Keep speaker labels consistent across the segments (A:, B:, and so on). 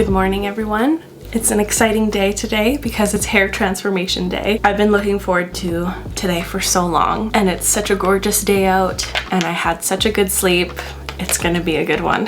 A: Good morning, everyone. It's an exciting day today because it's hair transformation day. I've been looking forward to today for so long, and it's such a gorgeous day out and I had such a good sleep. It's gonna be a good one.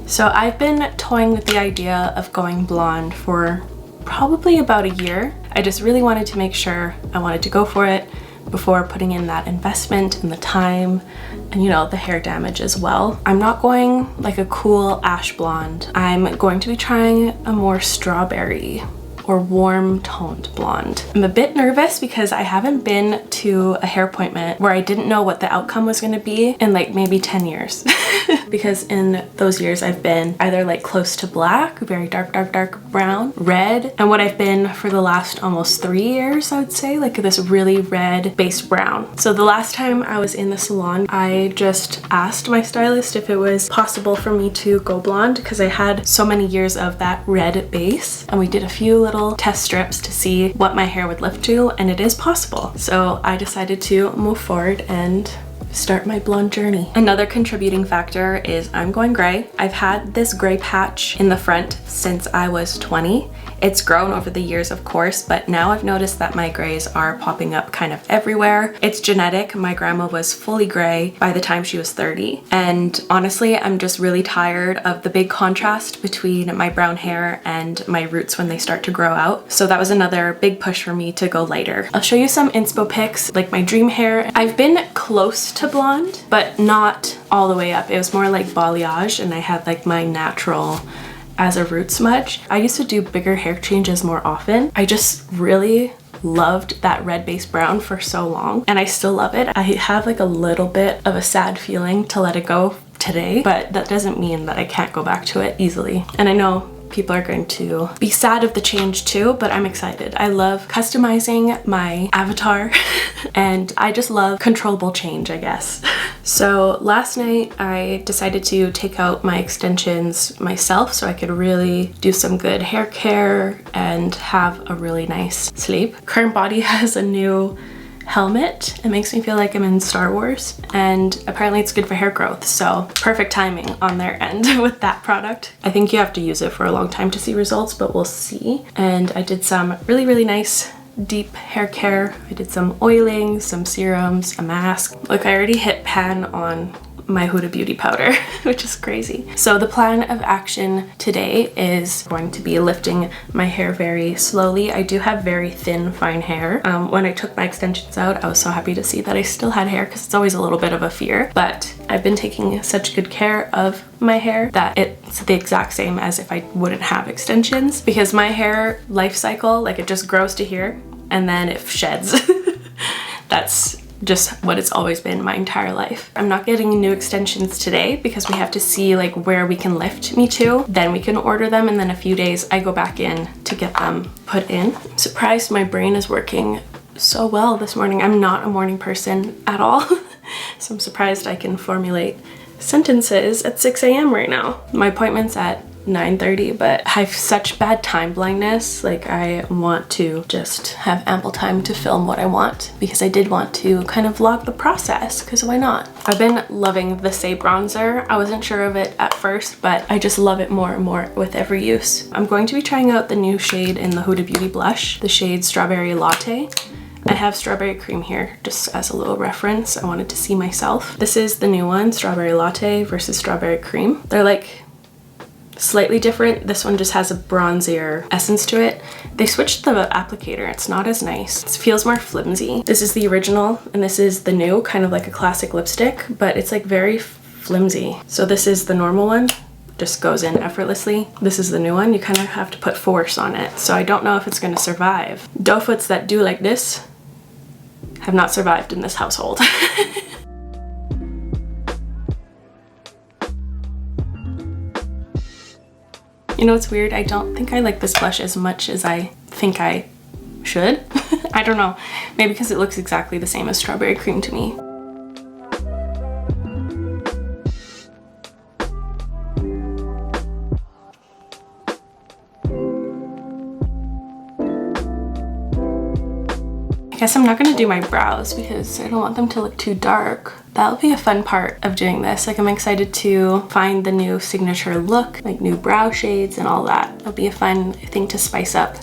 A: So I've been toying with the idea of going blonde for probably about a year. I just really wanted to make sure I wanted to go for it before putting in that investment and the time and, you know, the hair damage as well. I'm not going like a cool ash blonde. I'm going to be trying a more strawberry or warm toned blonde. I'm a bit nervous because I haven't been to a hair appointment where I didn't know what the outcome was gonna be in like maybe 10 years. Because in those years I've been either like close to black, very dark brown, red, and what I've been for the last almost 3 years, I would say, like this really red based brown. So the last time I was in the salon, I just asked my stylist if it was possible for me to go blonde because I had so many years of that red base, and we did a few little test strips to see what my hair would lift to, and it is possible. So I decided to move forward and start my blonde journey. Another contributing factor is I'm going gray. I've had this gray patch in the front since I was 20. It's grown over the years, of course, but now I've noticed that my grays are popping up kind of everywhere. It's genetic. My grandma was fully gray by the time she was 30. And honestly, I'm just really tired of the big contrast between my brown hair and my roots when they start to grow out. So that was another big push for me to go lighter. I'll show you some inspo pics, like my dream hair. I've been close to blonde, but not all the way up. It was more like balayage, and I had like my natural as a root smudge. I used to do bigger hair changes more often. I just really loved that red base brown for so long, and I still love it. I have like a little bit of a sad feeling to let it go today, but that doesn't mean that I can't go back to it easily. And I know people are going to be sad of the change too, but I'm excited. I love customizing my avatar and I just love controllable change, I guess. So last night I decided to take out my extensions myself so I could really do some good hair care and have a really nice sleep. Current Body has a new helmet. It makes me feel like I'm in Star Wars, and apparently it's good for hair growth, so perfect timing on their end with that product. I think you have to use it for a long time to see results, but we'll see. And I did some really nice deep hair care. I did some oiling, some serums, a mask. Look, I already hit pan on my Huda Beauty powder, which is crazy. So the plan of action today is going to be lifting my hair very slowly. I do have very thin, fine hair. When I took my extensions out, I was so happy to see that I still had hair because it's always a little bit of a fear, but I've been taking such good care of my hair that it's the exact same as if I wouldn't have extensions, because my hair life cycle, like it just grows to here and then it sheds. That's just what it's always been my entire life. I'm not getting new extensions today because we have to see like where we can lift me to. Then we can order them, and then a few days I go back in to get them put in. I'm surprised my brain is working so well this morning. I'm not a morning person at all. So I'm surprised I can formulate sentences at 6 a.m. right now. My appointment's at 9:30, but I have such bad time blindness. Like I want to just have ample time to film what I want, because I did want to kind of vlog the process, because why not? I've been loving the Say bronzer. I wasn't sure of it at first, but I just love it more and more with every use. I'm going to be trying out the new shade in the Huda Beauty blush, the shade Strawberry Latte. I have strawberry cream here just as a little reference. I wanted to see myself. This is the new one, Strawberry Latte versus Strawberry Cream. They're like slightly different. This one just has a bronzier essence to it. They switched the applicator. It's not as nice. It feels more flimsy. This is the original and this is the new, kind of like a classic lipstick, but it's like very flimsy. So this is the normal one. Just goes in effortlessly. This is the new one. You kind of have to put force on it. So I don't know if it's gonna survive. Doe foots that do like this have not survived in this household. You know, it's weird. I don't think I like this blush as much as I think I should. I don't know. Maybe because it looks exactly the same as Strawberry Cream to me. I guess I'm not gonna do my brows because I don't want them to look too dark. That'll be a fun part of doing this. Like, I'm excited to find the new signature look, like new brow shades and all that. It'll be a fun thing to spice up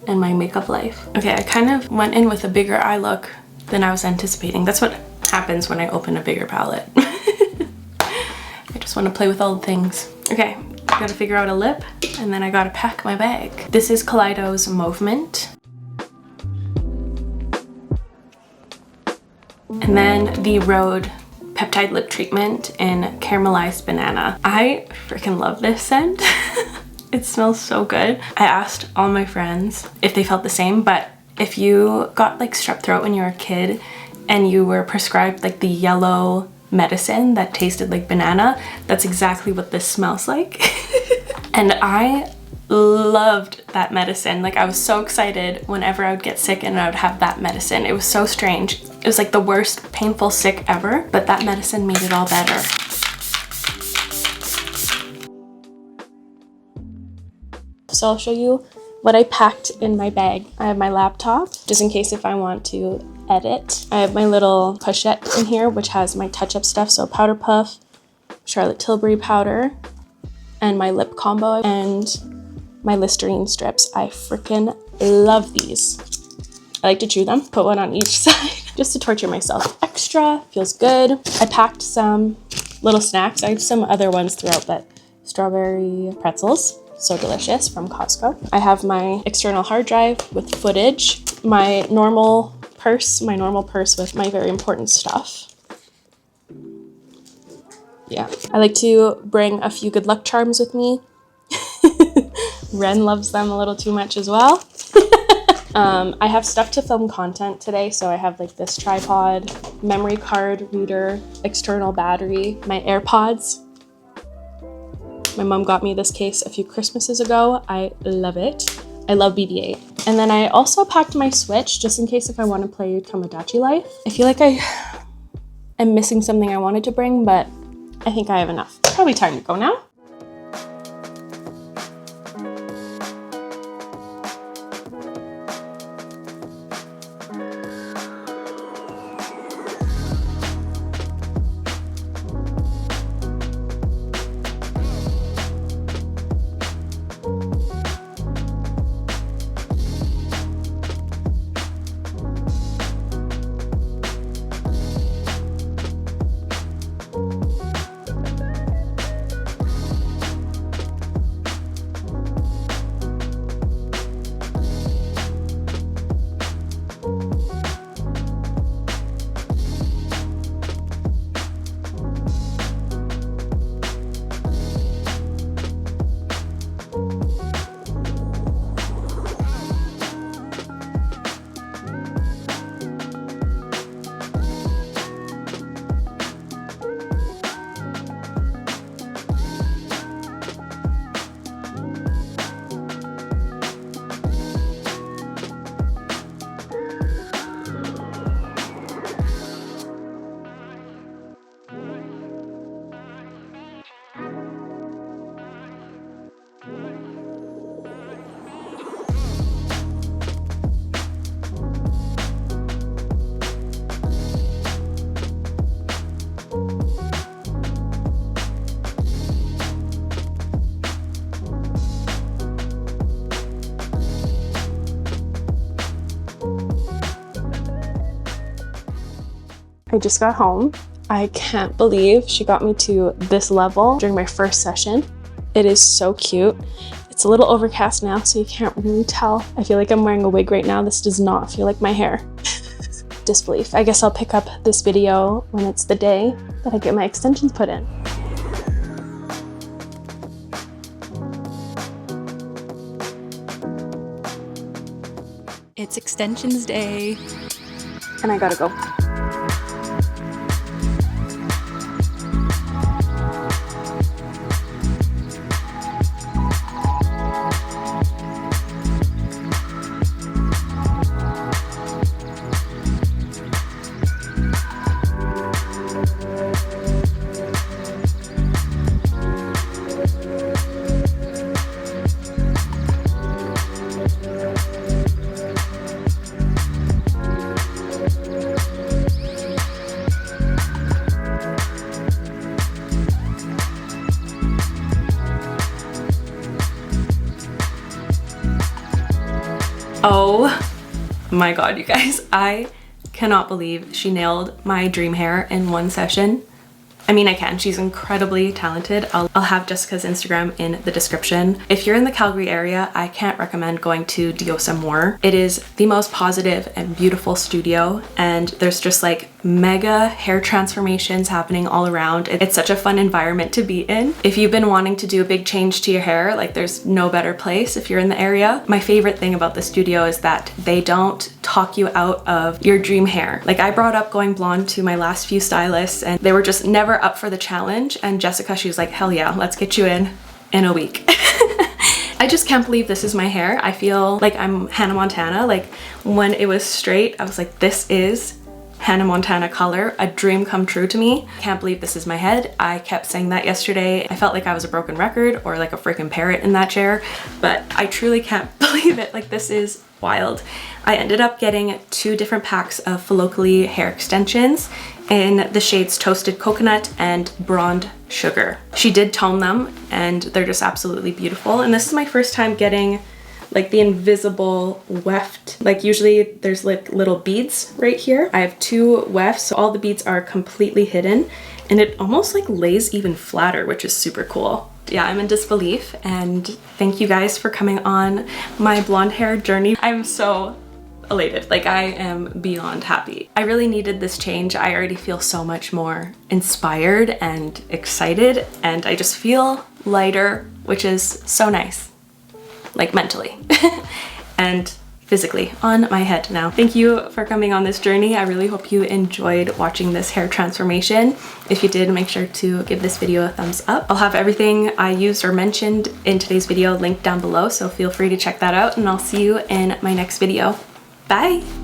A: in my makeup life. Okay, I kind of went in with a bigger eye look than I was anticipating. That's what happens when I open a bigger palette. I just want to play with all the things. Okay, I gotta figure out a lip and then I gotta pack my bag. This is Kaleido's Movement. And then the Rhode Peptide Lip Treatment in Caramelized Banana. I freaking love this scent. It smells so good. I asked all my friends if they felt the same, but if you got like strep throat when you were a kid and you were prescribed like the yellow medicine that tasted like banana, that's exactly what this smells like. And I loved that medicine. Like, I was so excited whenever I would get sick and I would have that medicine. It was so strange. It was like the worst painful sick ever, but that medicine made it all better. So I'll show you what I packed in my bag. I have my laptop, just in case if I want to edit. I have my little pochette in here, which has my touch-up stuff, so powder puff, Charlotte Tilbury powder, and my lip combo, and my Listerine strips. I freaking love these. I like to chew them, put one on each side, just to torture myself extra. Feels good. I packed some little snacks. I have some other ones throughout, but strawberry pretzels, so delicious, from Costco. I have my external hard drive with footage, my normal purse with my very important stuff. Yeah, I like to bring a few good luck charms with me. Ren loves them a little too much as well. I have stuff to film content today, so I have like this tripod, memory card reader, external battery, my AirPods. My mom got me this case a few Christmases ago. I love it. I love BB-8. And then I also packed my Switch just in case if I want to play Tomodachi Life. I feel like I am missing something I wanted to bring, but I think I have enough. Probably time to go now. I just got home. I can't believe she got me to this level during my first session. It is so cute. It's a little overcast now, so you can't really tell. I feel like I'm wearing a wig right now. This does not feel like my hair. Disbelief. I guess I'll pick up this video when it's the day that I get my extensions put in. It's extensions day, and I gotta go. My God, you guys, I cannot believe she nailed my dream hair in one session. I mean, I can. She's incredibly talented. I'll have Jessica's Instagram in the description. If you're in the Calgary area, I can't recommend going to Diosa more. It is the most positive and beautiful studio, and there's just like mega hair transformations happening all around. It's such a fun environment to be in. If you've been wanting to do a big change to your hair, like there's no better place if you're in the area. My favorite thing about the studio is that they don't talk you out of your dream hair. Like I brought up going blonde to my last few stylists and they were just never up for the challenge, and Jessica, she was like, hell yeah, let's get you in a week. I just can't believe this is my hair. I feel like I'm Hannah Montana. Like when it was straight, I was like, this is Hannah Montana color, a dream come true to me. Can't believe this is my head. I kept saying that yesterday. I felt like I was a broken record or like a freaking parrot in that chair, but I truly can't believe it. Like this is wild. I ended up getting 2 different packs of Philocally hair extensions in the shades Toasted Coconut and Blonde Sugar. She did tone them and they're just absolutely beautiful. And this is my first time getting like the invisible weft. Like usually there's like little beads right here. I have 2 wefts, so all the beads are completely hidden and it almost like lays even flatter, which is super cool. Yeah, I'm in disbelief, and thank you guys for coming on my blonde hair journey. I'm so elated. Like I am beyond happy. I really needed this change. I already feel so much more inspired and excited, and I just feel lighter, which is so nice. Like mentally and physically on my head now. Thank you for coming on this journey. I really hope you enjoyed watching this hair transformation. If you did, make sure to give this video a thumbs up. I'll have everything I used or mentioned in today's video linked down below, so feel free to check that out, and I'll see you in my next video. Bye!